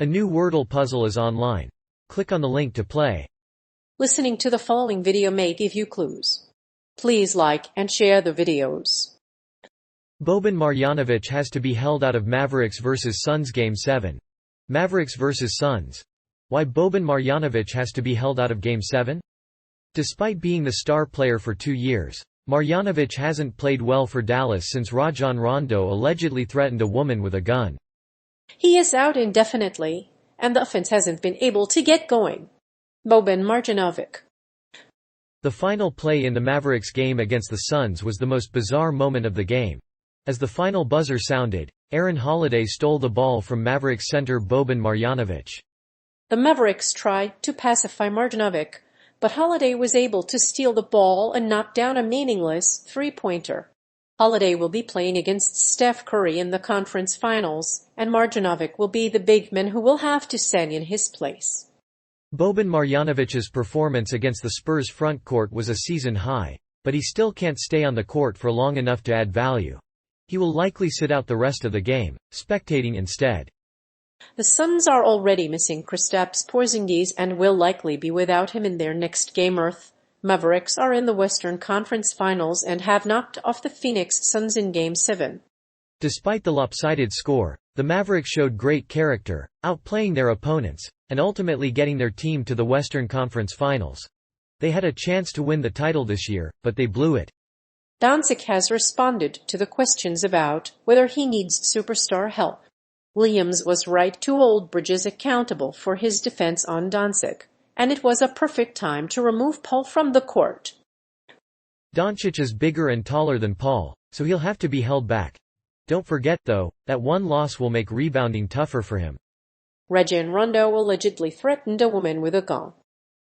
A new Wordle puzzle is online. Click on the link to play. Listening to the following video may give you clues. Please like and share the videos. Boban Marjanovic has to be held out of Mavericks vs Suns Game 7. Mavericks vs Suns. Why Boban Marjanovic has to be held out of Game 7? Despite being the star player for 2 years, Marjanovic hasn't played well for Dallas since Rajon Rondo allegedly threatened a woman with a gun. He is out indefinitely, and the offense hasn't been able to get going. Boban Marjanovic. The final play in the Mavericks game against the Suns was the most bizarre moment of the game. As the final buzzer sounded, Aaron Holiday stole the ball from Mavericks center Boban Marjanovic. The Mavericks tried to pacify Marjanovic, but Holiday was able to steal the ball and knock down a meaningless three-pointer. Holiday will be playing against Steph Curry in the conference finals, and Marjanovic will be the big man who will have to stand in his place. Boban Marjanovic's performance against the Spurs frontcourt was a season high, but he still can't stay on the court for long enough to add value. He will likely sit out the rest of the game, spectating instead. The Suns are already missing Kristaps Porzingis and will likely be without him in their next game. Mavericks are in the Western Conference Finals and have knocked off the Phoenix Suns in Game 7. Despite the lopsided score, the Mavericks showed great character, outplaying their opponents, and ultimately getting their team to the Western Conference Finals. They had a chance to win the title this year, but they blew it. Doncic has responded to the questions about whether he needs superstar help. Williams was right to hold Bridges accountable for his defense on Doncic, and it was a perfect time to remove Paul from the court. Doncic is bigger and taller than Paul, so he'll have to be held back. Don't forget, though, that one loss will make rebounding tougher for him. Rajon Rondo allegedly threatened a woman with a gun.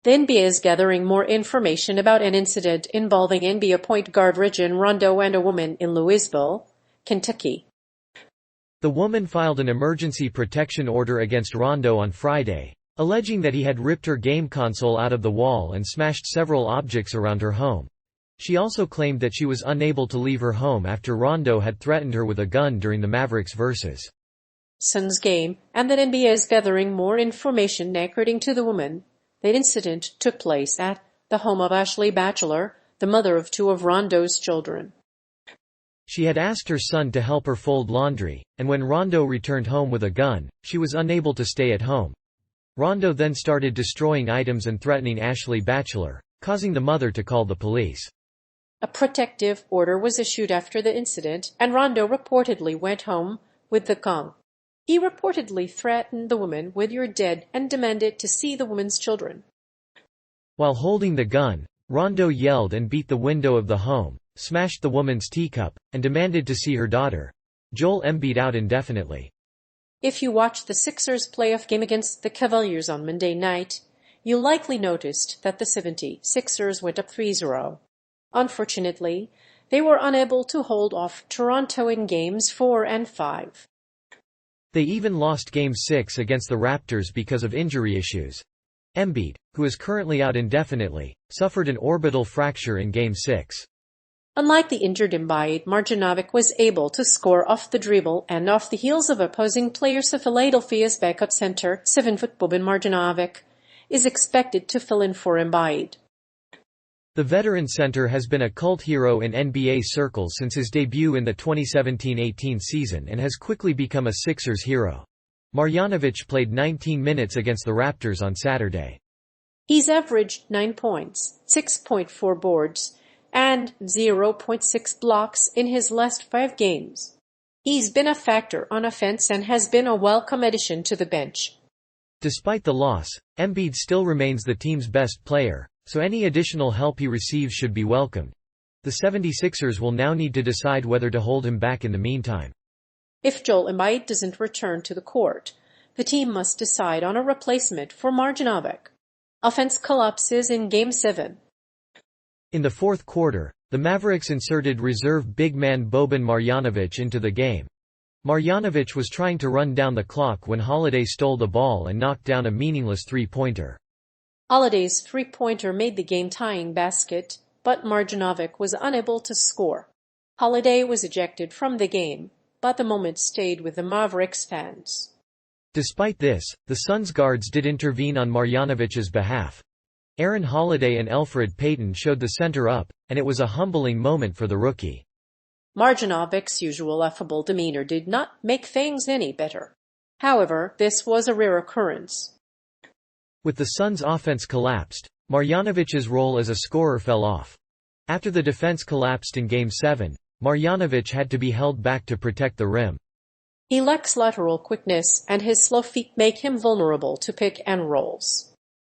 The NBA is gathering more information about an incident involving NBA point guard Rajon Rondo and a woman in Louisville, Kentucky. The woman filed an emergency protection order against Rondo on Friday, alleging that he had ripped her game console out of the wall and smashed several objects around her home. She also claimed that she was unable to leave her home after Rondo had threatened her with a gun during the Mavericks vs. Suns game, and that NBA is gathering more information. According to the woman, the incident took place at the home of Ashley Batchelor, the mother of 2 of Rondo's children. She had asked her son to help her fold laundry, and when Rondo returned home with a gun, she was unable to stay at home. Rondo then started destroying items and threatening Ashley Batchelor, causing the mother to call the police. A protective order was issued after the incident, and Rondo reportedly went home with the gun. He reportedly threatened the woman with "you're dead" and demanded to see the woman's children. While holding the gun, Rondo yelled and beat the window of the home, smashed the woman's teacup, and demanded to see her daughter. Joel Embiid out indefinitely. If you watched the Sixers playoff game against the Cavaliers on Monday night, you likely noticed that the 76ers went up 3-0. Unfortunately, they were unable to hold off Toronto in Games 4 and 5. They even lost Game 6 against the Raptors because of injury issues. Embiid, who is currently out indefinitely, suffered an orbital fracture in Game 6. Unlike the injured Embiid, Marjanovic was able to score off the dribble and off the heels of opposing players. So Philadelphia's backup center, 7-foot Boban Marjanovic, is expected to fill in for Embiid. The veteran center has been a cult hero in NBA circles since his debut in the 2017-18 season and has quickly become a Sixers hero. Marjanovic played 19 minutes against the Raptors on Saturday. He's averaged 9 points, 6.4 boards, and 0.6 blocks in his last 5 games. He's been a factor on offense and has been a welcome addition to the bench. Despite the loss, Embiid still remains the team's best player, so any additional help he receives should be welcomed. The 76ers will now need to decide whether to hold him back in the meantime. If Joel Embiid doesn't return to the court, the team must decide on a replacement for Marjanovic. Offense collapses in Game 7. In the fourth quarter, the Mavericks inserted reserve big man Boban Marjanovic into the game. Marjanovic was trying to run down the clock when Holiday stole the ball and knocked down a meaningless three-pointer. Holiday's three-pointer made the game-tying basket, but Marjanovic was unable to score. Holiday was ejected from the game, but the moment stayed with the Mavericks fans. Despite this, the Suns guards did intervene on Marjanovic's behalf. Aaron Holiday and Elfrid Payton showed the center up, and it was a humbling moment for the rookie. Marjanovic's usual affable demeanor did not make things any better. However, this was a rare occurrence. With the Suns' offense collapsed, Marjanovic's role as a scorer fell off. After the defense collapsed in Game 7, Marjanovic had to be held back to protect the rim. He lacks lateral quickness, and his slow feet make him vulnerable to pick and rolls.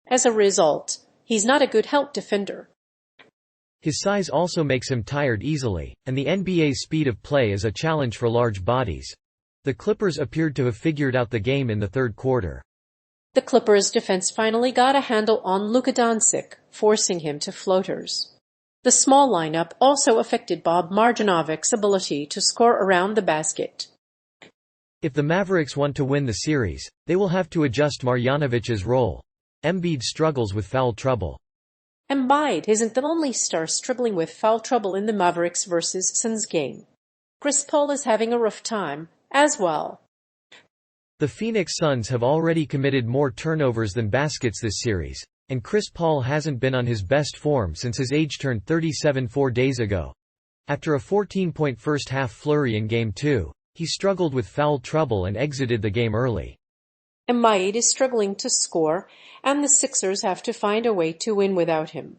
As a result, he's not a good help defender. His size also makes him tired easily, and the NBA's speed of play is a challenge for large bodies. The Clippers appeared to have figured out the game in the third quarter. The Clippers' defense finally got a handle on Luka Doncic, forcing him to floaters. The small lineup also affected Boban Marjanovic's ability to score around the basket. If the Mavericks want to win the series, they will have to adjust Marjanovic's role. Embiid struggles with foul trouble. Embiid isn't the only star struggling with foul trouble in the Mavericks vs. Suns game. Chris Paul is having a rough time, as well. The Phoenix Suns have already committed more turnovers than baskets this series, and Chris Paul hasn't been on his best form since his age turned 37 4 days ago. After a 14-point first-half flurry in Game 2, he struggled with foul trouble and exited the game early. Embiid is struggling to score, and the Sixers have to find a way to win without him.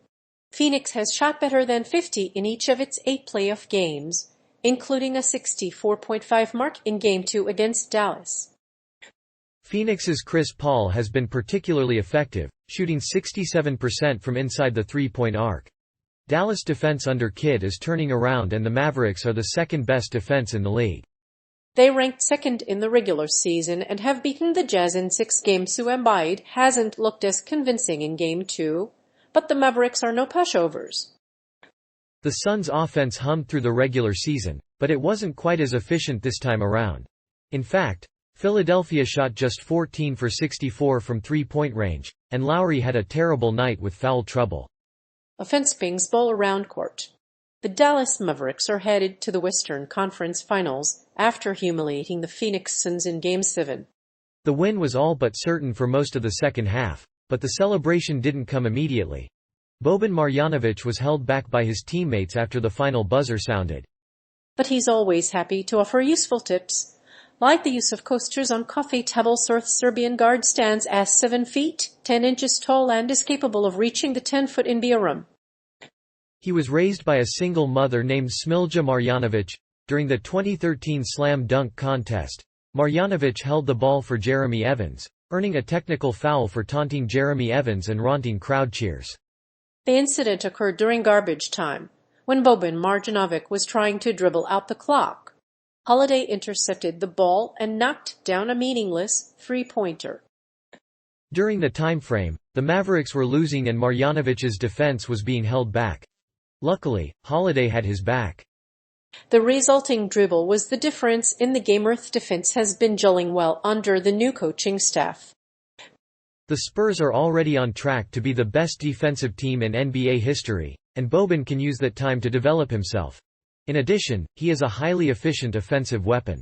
Phoenix has shot better than 50 in each of its 8 playoff games, including a 64.5 mark in Game 2 against Dallas. Phoenix's Chris Paul has been particularly effective, shooting 67% from inside the three-point arc. Dallas' defense under Kidd is turning around, and the Mavericks are the second-best defense in the league. They ranked second in the regular season and have beaten the Jazz in 6 games, so Embiid hasn't looked as convincing in Game 2, but the Mavericks are no pushovers. The Suns' offense hummed through the regular season, but it wasn't quite as efficient this time around. In fact, Philadelphia shot just 14 for 64 from three-point range, and Lowry had a terrible night with foul trouble. Offense pings ball around court. The Dallas Mavericks are headed to the Western Conference Finals after humiliating the Phoenix Suns in Game 7. The win was all but certain for most of the second half, but the celebration didn't come immediately. Boban Marjanovic was held back by his teammates after the final buzzer sounded. But he's always happy to offer useful tips, like the use of coasters on coffee tables. Serbian guard stands at 7 feet, 10 inches tall and is capable of reaching the 10-foot NBA rim. He was raised by a single mother named Smilja Marjanovic. During the 2013 slam dunk contest, Marjanovic held the ball for Jeremy Evans, earning a technical foul for taunting Jeremy Evans and raunting crowd cheers. The incident occurred during garbage time, when Boban Marjanovic was trying to dribble out the clock. Holiday intercepted the ball and knocked down a meaningless three-pointer. During the time frame, the Mavericks were losing and Marjanovic's defense was being held back. Luckily, Holiday had his back. The resulting dribble was the difference in the game. Earth defense has been gelling well under the new coaching staff. The Spurs are already on track to be the best defensive team in NBA history, and Boban can use that time to develop himself. In addition, he is a highly efficient offensive weapon.